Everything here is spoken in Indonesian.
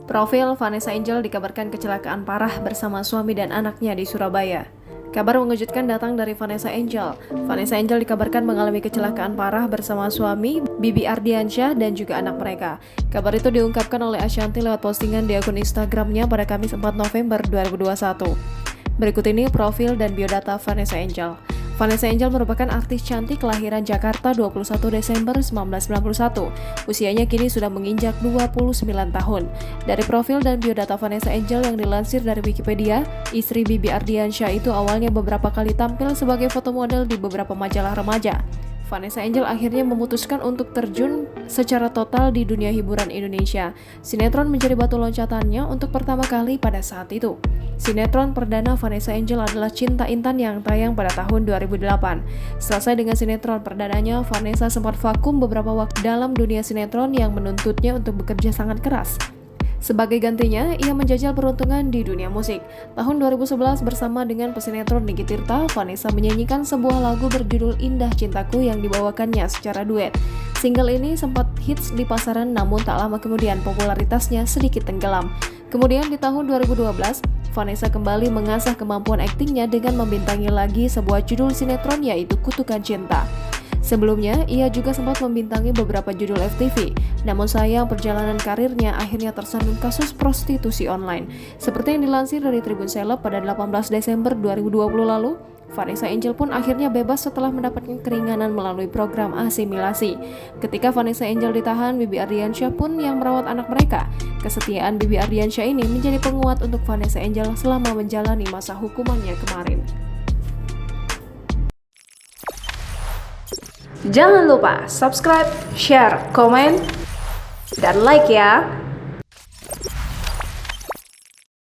Profil Vanessa Angel dikabarkan kecelakaan parah bersama suami dan anaknya di Surabaya. Kabar mengejutkan datang dari Vanessa Angel. Vanessa Angel dikabarkan mengalami kecelakaan parah bersama suami, Bibi Ardiansyah, dan juga anak mereka. Kabar itu diungkapkan oleh Ashanti lewat postingan di akun Instagramnya pada Kamis 4 November 2021. Berikut ini profil dan biodata Vanessa Angel. Vanessa Angel merupakan artis cantik kelahiran Jakarta 21 Desember 1991. Usianya kini sudah menginjak 29 tahun. Dari profil dan biodata Vanessa Angel yang dilansir dari Wikipedia, istri Bibi Ardiansyah itu awalnya beberapa kali tampil sebagai foto model di beberapa majalah remaja. Vanessa Angel akhirnya memutuskan untuk terjun secara total di dunia hiburan Indonesia. Sinetron menjadi batu loncatannya untuk pertama kali pada saat itu. Sinetron perdana Vanessa Angel adalah Cinta Intan yang tayang pada tahun 2008. Selesai dengan sinetron perdananya, Vanessa sempat vakum beberapa waktu dalam dunia sinetron yang menuntutnya untuk bekerja sangat keras. Sebagai gantinya, ia menjajal peruntungan di dunia musik. Tahun 2011 bersama dengan pesinetron Niki Tirta, Vanessa menyanyikan sebuah lagu berjudul Indah Cintaku yang dibawakannya secara duet. Single ini sempat hits di pasaran, namun tak lama kemudian popularitasnya sedikit tenggelam. Kemudian di tahun 2012, Vanessa kembali mengasah kemampuan aktingnya dengan membintangi lagi sebuah judul sinetron yaitu Kutukan Cinta. Sebelumnya, ia juga sempat membintangi beberapa judul FTV. Namun sayang, perjalanan karirnya akhirnya tersandung kasus prostitusi online. Seperti yang dilansir dari Tribun Seleb pada 18 Desember 2020 lalu, Vanessa Angel pun akhirnya bebas setelah mendapatkan keringanan melalui program asimilasi. Ketika Vanessa Angel ditahan, Bibi Ardiansyah pun yang merawat anak mereka. Kesetiaan Bibi Ardiansyah ini menjadi penguat untuk Vanessa Angel selama menjalani masa hukumannya kemarin. Jangan lupa subscribe, share, komen, dan like ya!